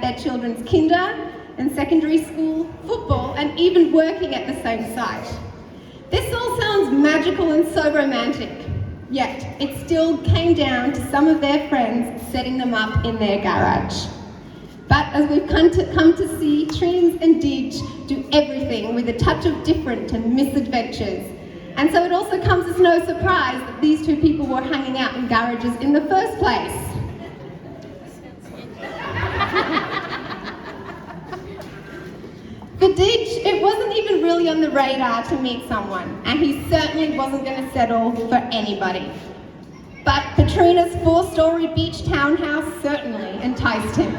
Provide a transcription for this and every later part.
their children's kinder and secondary school, football, and even working at the same site. This all sounds magical and so romantic, yet it still came down to some of their friends setting them up in their garage. But as we've come to see, Trins and Dig do everything with a touch of different and misadventures. And so it also comes as no surprise that these two people were hanging out in garages in the first place. For Dig, it wasn't even really on the radar to meet someone, and he certainly wasn't going to settle for anybody. But Pattrina's 4-story beach townhouse certainly enticed him.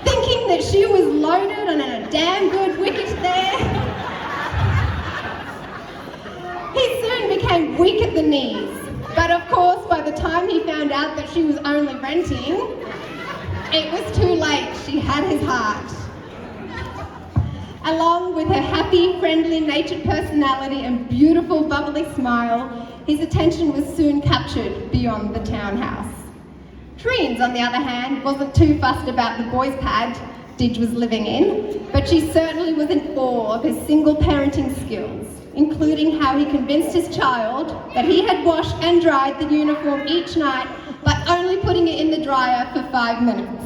Thinking that she was loaded and in a damn good wicket there, he soon became weak at the knees. But of course, by the time he found out that she was only renting, it was too late. She had his heart. Along with her happy, friendly, natured personality and beautiful, bubbly smile, his attention was soon captured beyond the townhouse. Trins, on the other hand, wasn't too fussed about the boys' pad Dig was living in, but she certainly was in awe of his single parenting skills, including how he convinced his child that he had washed and dried the uniform each night, but only putting it in the dryer for 5 minutes.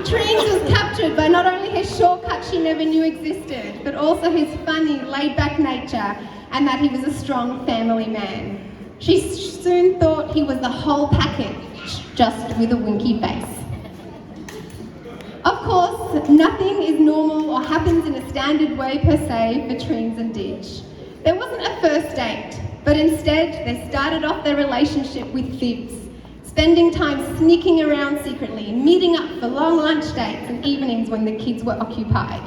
Trins was captured by not only his shortcut she never knew existed, but also his funny, laid-back nature, and that he was a strong family man. She soon thought he was the whole package, just with a winky face. Of course, nothing is normal or happens in a standard way per se for Trins and Dig. There wasn't a first date, but instead they started off their relationship with fibs, spending time sneaking around secretly, meeting up for long lunch dates and evenings when the kids were occupied.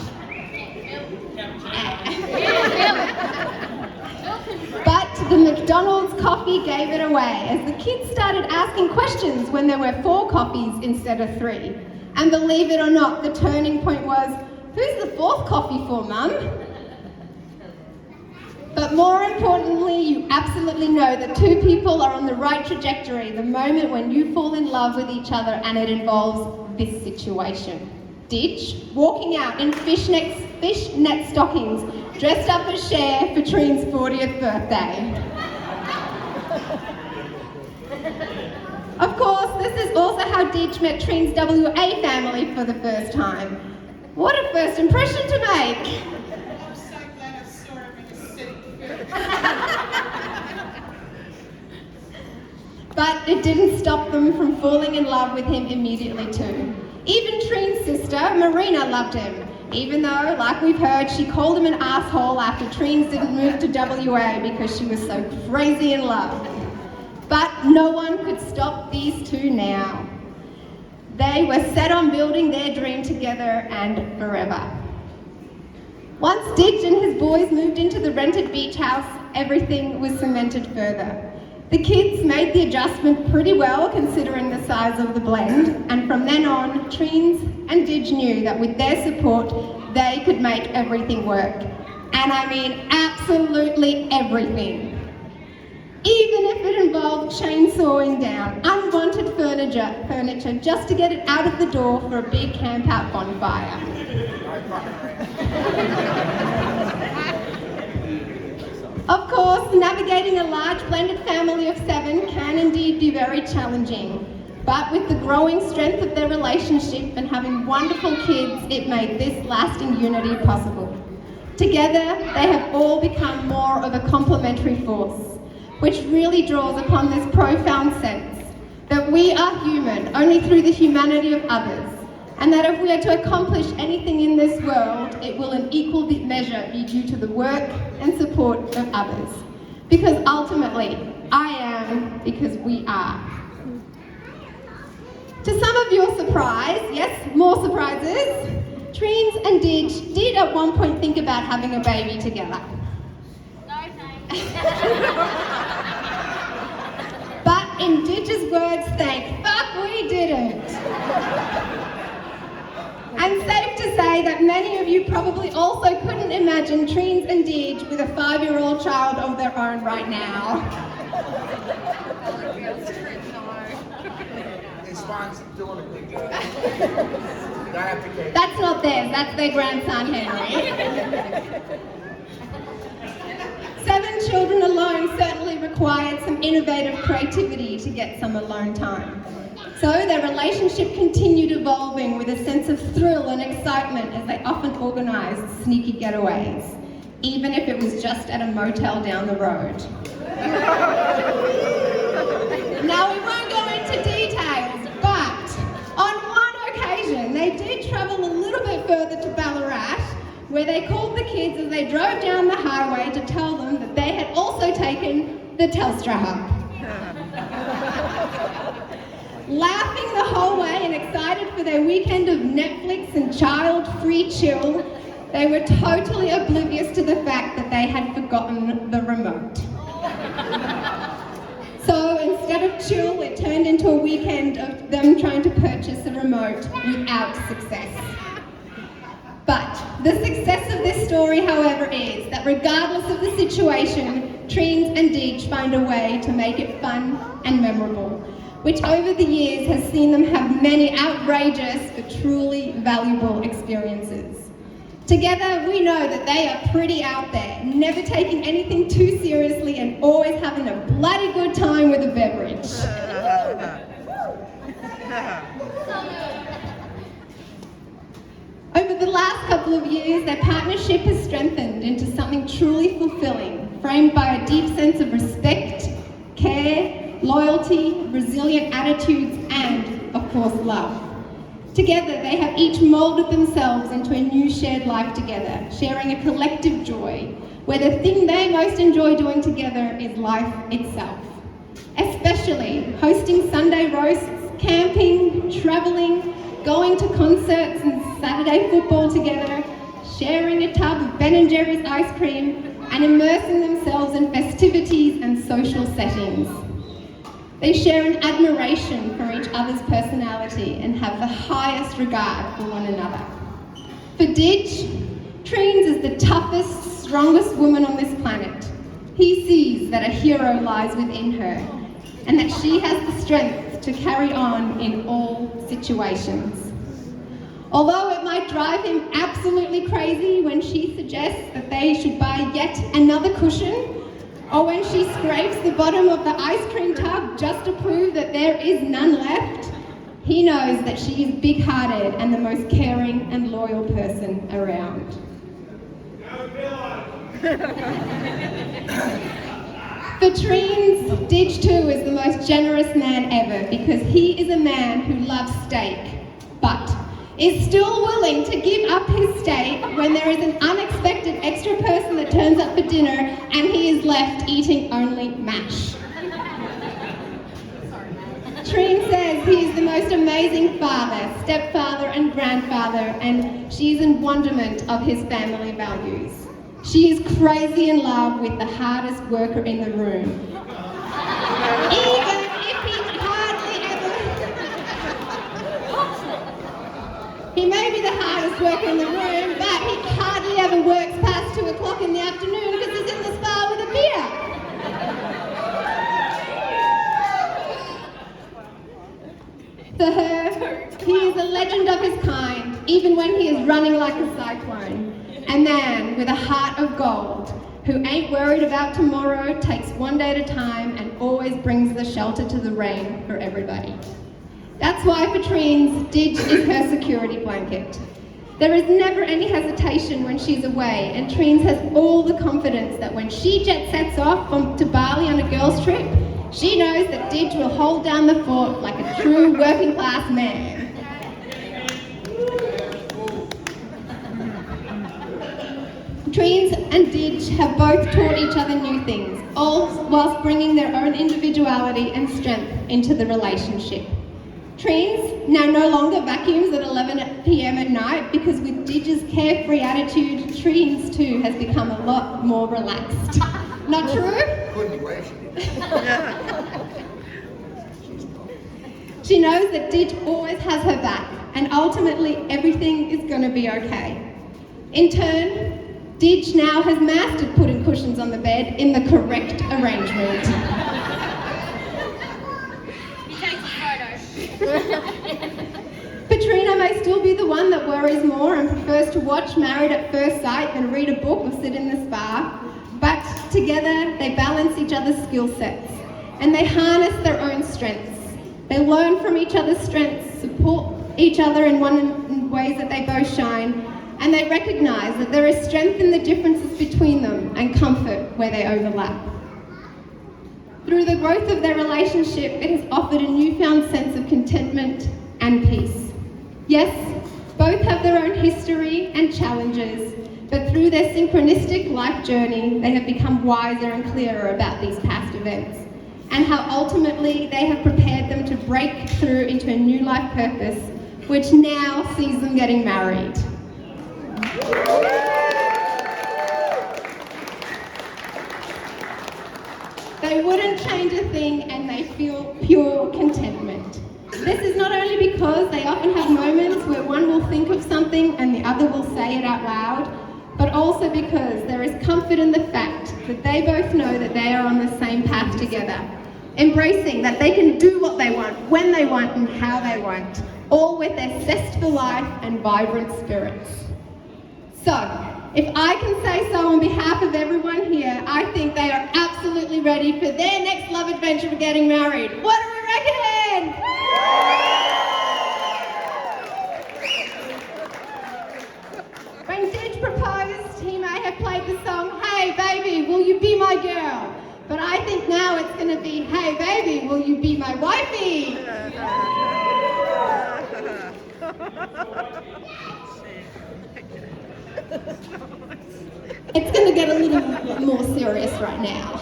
But the McDonald's coffee gave it away as the kids started asking questions when there were 4 coffees instead of 3. And believe it or not, the turning point was, who's the 4th coffee for, Mum? But more importantly, you absolutely know that 2 people are on the right trajectory the moment when you fall in love with each other, and it involves this situation. Dig walking out in fishnet stockings, dressed up as Cher for Trins' 40th birthday. Of course, this is also how Dig met Trins' WA family for the first time. What a first impression to make! I'm so glad I saw him in the city. But it didn't stop them from falling in love with him immediately too. Even Trins' sister, Marina, loved him, even though, like we've heard, she called him an asshole after Trins didn't move to WA because she was so crazy in love. But no one could stop these two now. They were set on building their dream together and forever. Once Dig and his boys moved into the rented beach house, everything was cemented further. The kids made the adjustment pretty well considering the size of the blend, and from then on, Trins and Dig knew that with their support, they could make everything work. And I mean absolutely everything. Even if it involved chainsawing down unwanted furniture just to get it out of the door for a big camp-out bonfire. Of course, navigating a large blended family of 7 can indeed be very challenging, but with the growing strength of their relationship and having wonderful kids, it made this lasting unity possible. Together, they have all become more of a complementary force, which really draws upon this profound sense that we are human only through the humanity of others, and that if we are to accomplish anything in this world, it will in equal measure be due to the work and support of others. Because ultimately, I am because we are. To some of your surprise, yes, more surprises, Trins and Dig did at one point think about having a baby together. No thanks. But in Dig's words, thank fuck we didn't. And safe to to say that many of you probably also couldn't imagine Treens and Deej with a 5-year-old child of their own right now. Swan's doing a good job. That's not theirs, that's their grandson Henry. 7 children alone certainly required some innovative creativity to get some alone time. So their relationship continued evolving with a sense of thrill and excitement as they often organised sneaky getaways, even if it was just at a motel down the road. Now we won't go into details, but on one occasion they did travel a little bit further to Ballarat, where they called the kids as they drove down the highway to tell them that they had also taken the Telstra hub. Laughing the whole way and excited for their weekend of Netflix and child-free chill, they were totally oblivious to the fact that they had forgotten the remote. So instead of chill, it turned into a weekend of them trying to purchase a remote without success. But the success of this story, however, is that regardless of the situation, Treens and Deej find a way to make it fun and memorable, which over the years has seen them have many outrageous but truly valuable experiences. Together, we know that they are pretty out there, never taking anything too seriously and always having a bloody good time with a beverage. Over the last couple of years, their partnership has strengthened into something truly fulfilling, framed by a deep sense of respect, care, loyalty, resilient attitudes, and, of course, love. Together, they have each moulded themselves into a new shared life together, sharing a collective joy, where the thing they most enjoy doing together is life itself. Especially hosting Sunday roasts, camping, travelling, going to concerts and Saturday football together, sharing a tub of Ben & Jerry's ice cream, and immersing themselves in festivities and social settings. They share an admiration for each other's personality and have the highest regard for one another. For Deej, Treens is the toughest, strongest woman on this planet. He sees that a hero lies within her and that she has the strength to carry on in all situations. Although it might drive him absolutely crazy when she suggests that they should buy yet another cushion, or when she scrapes the bottom of the ice cream tub just to prove that there is none left, he knows that she is big-hearted and the most caring and loyal person around. For Treens, Deej too is the most generous man ever because he is a man who loves steak, but is still willing to give up his steak when there is an unexpected extra person that turns up for dinner and he is left eating only mash. Treen says he is the most amazing father, stepfather and grandfather, and she is in wonderment of his family values. She is crazy in love with the hardest worker in the room. Even if he hardly ever... He may be the hardest worker in the room, but he hardly ever works past 2 o'clock in the afternoon because he's in the spa with a beer. For her, he is a legend of his kind, even when he is running like a cyclone. A man with a heart of gold, who ain't worried about tomorrow, takes one day at a time, and always brings the shelter to the rain for everybody. That's why for Treens, Deej is her security blanket. There is never any hesitation when she's away, and Treens has all the confidence that when she jet sets off to Bali on a girls' trip, she knows that Deej will hold down the fort like a true working class man. Treens and Deej have both taught each other new things, all whilst bringing their own individuality and strength into the relationship. Treens now no longer vacuums at 11 p.m. at night because with Deej's carefree attitude, Treens too has become a lot more relaxed. Not true? Couldn't wait. She knows that Didge always has her back, and ultimately everything is going to be okay. In turn, Didge now has mastered putting cushions on the bed in the correct arrangement. He takes a photo. Pattrina may still be the one that worries more and prefers to watch Married at First Sight than read a book or sit in the spa, but together they balance each other's skill sets and they harness their own strengths. They learn from each other's strengths, support each other in ways that they both shine, and they recognise that there is strength in the differences between them and comfort where they overlap. Through the growth of their relationship, it has offered a newfound sense of contentment and peace. Yes, both have their own history and challenges, but through their synchronistic life journey, they have become wiser and clearer about these past events, and how ultimately they have prepared them to break through into a new life purpose, which now sees them getting married. They wouldn't change a thing and they feel pure contentment. This is not only because they often have moments where one will think of something and the other will say it out loud, but also because there is comfort in the fact that they both know that they are on the same path together, embracing that they can do what they want, when they want and how they want, all with their zest for life and vibrant spirits. So, if I can say so on behalf of everyone here, I think they are absolutely ready for their next love adventure of getting married. What do we reckon? When Didge proposed, he may have played the song, "Hey baby, will you be my girl?" But I think now it's going to be, "Hey baby, will you be my wifey?" It's going to get a little more serious right now.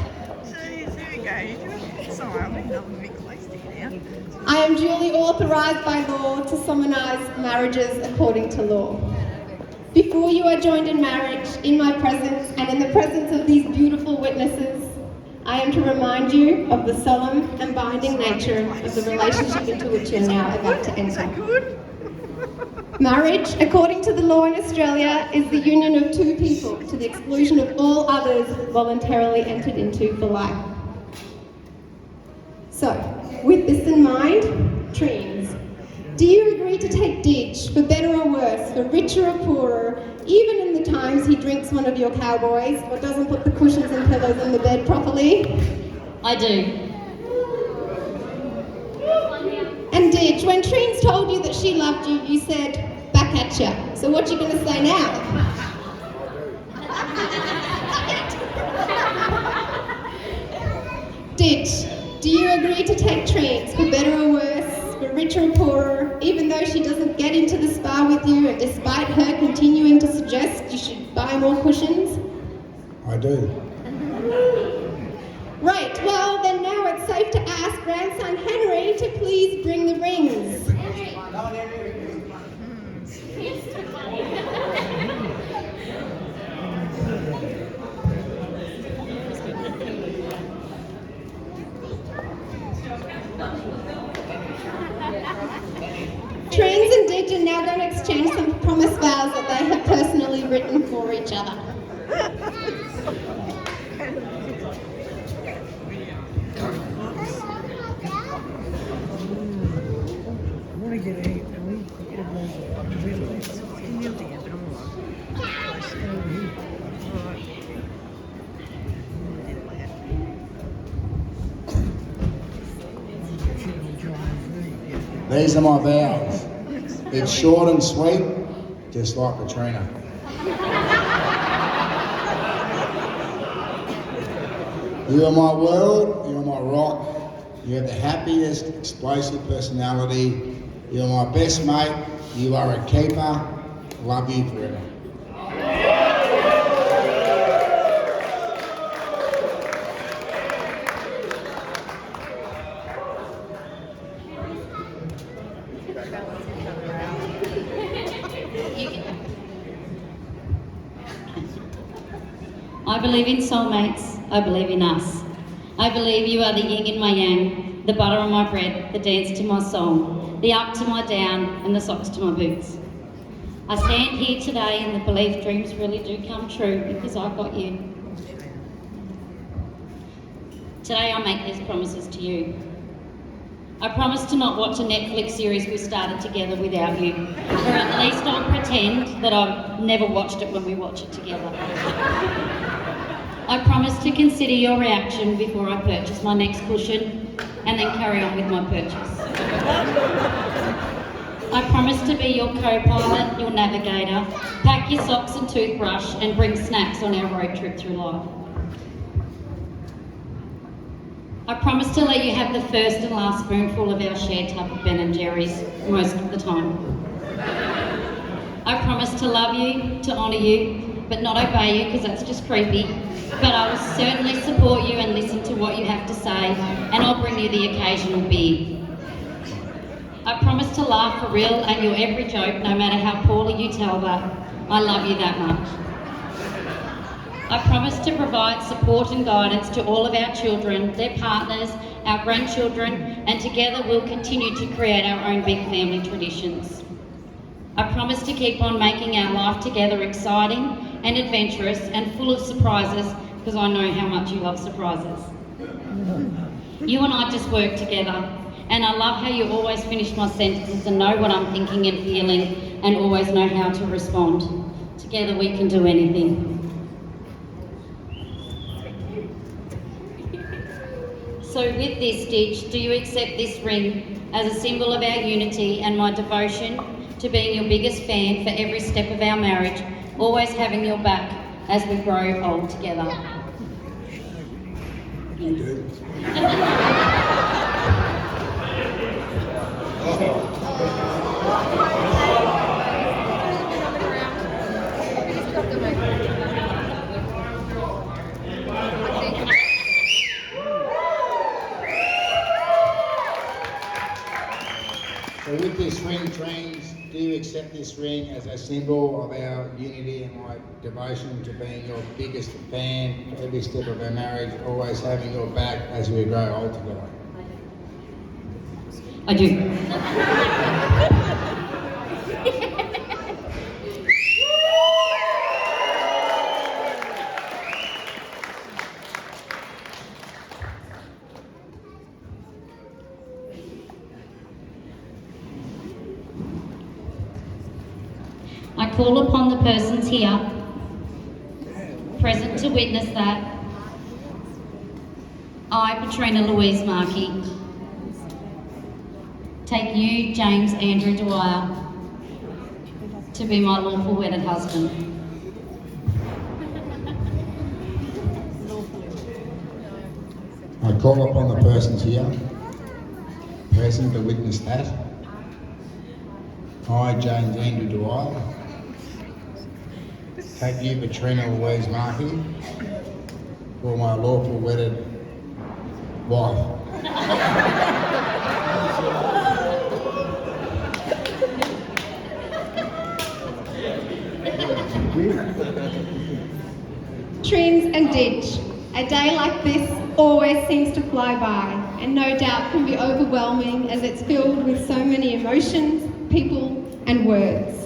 I am duly authorised by law to solemnise marriages according to law. Before you are joined in marriage, in my presence and in the presence of these beautiful witnesses, I am to remind you of the solemn and binding nature of the relationship into which you are now about to enter. Marriage, according to the law in Australia, is the union of two people to the exclusion of all others voluntarily entered into for life. So, with this in mind, Treens, do you agree to take Didge, for better or worse, for richer or poorer, even in the times he drinks one of your cowboys or doesn't put the cushions and pillows in the bed properly? I do. And Didge, when Treens told you that she loved you, you said, "Back at ya." So what you gonna say now? Didge, do you agree to take Treens, for better or worse, for richer or poorer, even though she doesn't get into the spa with you and despite her continuing to suggest you should buy more cushions? I do. Right, well then now it's safe to ask grandson Henry to please bring the rings. Treens and Didge are now going to exchange some promise vows that they have personally written for each other. These are my vows. It's short and sweet, just like Pattrina. You are my world, you are my rock, you have the happiest, explosive personality, you are my best mate, you are a keeper, love you forever. I believe in soulmates. I believe in us. I believe you are the yin in my yang, the butter on my bread, the dance to my song, the up to my down, and the socks to my boots. I stand here today in the belief dreams really do come true because I've got you. Today I make these promises to you. I promise to not watch a Netflix series we started together without you, or at least I'll pretend that I've never watched it when we watch it together. I promise to consider your reaction before I purchase my next cushion and then carry on with my purchase. I promise to be your co-pilot, your navigator, pack your socks and toothbrush and bring snacks on our road trip through life. I promise to let you have the first and last spoonful of our shared tub of Ben and Jerry's most of the time. I promise to love you, to honour you, but not obey you because that's just creepy. But I will certainly support you and listen to what you have to say, and I'll bring you the occasional beer. I promise to laugh for real at your every joke, no matter how poorly you tell that. I love you that much. I promise to provide support and guidance to all of our children, their partners, our grandchildren, and together we'll continue to create our own big family traditions. I promise to keep on making our life together exciting and adventurous and full of surprises because I know how much you love surprises. You and I just work together, and I love how you always finish my sentences and know what I'm thinking and feeling and always know how to respond. Together we can do anything. So with this, Stitch, do you accept this ring as a symbol of our unity and my devotion to being your biggest fan for every step of our marriage, always having your back as we grow old together? You do. So with this ring, Trains, do you accept this ring as a symbol of our unity and my devotion to being your biggest fan for every step of our marriage, always having your back as we grow old together? I do. I call upon the persons here present to witness that I, Pattrina Louise Markey, take you, James Andrew Dwyer, to be my lawful wedded husband. I call upon the persons here present to witness that I, James Andrew Dwyer, take you, Pattrina Louise Markey, for my lawful wedded wife. Trins and Ditch. A day like this always seems to fly by, and no doubt can be overwhelming as it's filled with so many emotions, people and words.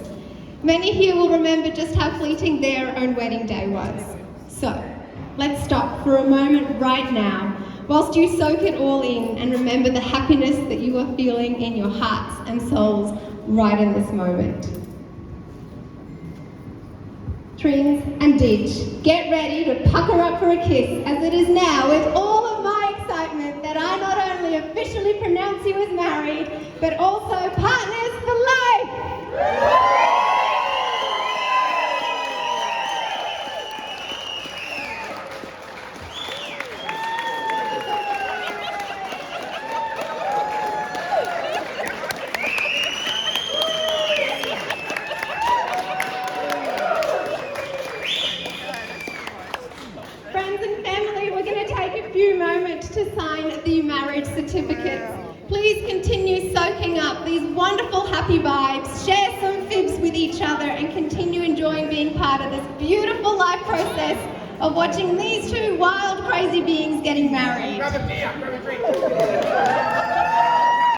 Many here will remember just how fleeting their own wedding day was. So, let's stop for a moment right now, whilst you soak it all in and remember the happiness that you are feeling in your hearts and souls right in this moment. Trins and Ditch, get ready to pucker up for a kiss, as it is now with all of my excitement that I not only officially pronounce you as married, but also partners for life! Friends and family, we're going to take a few moments to sign the marriage certificates. Please continue soaking up these wonderful happy vibes, share some fibs with each other and continue enjoying being part of this beautiful life process of watching these two wild, crazy beings getting married. Grab a beer, grab a drink.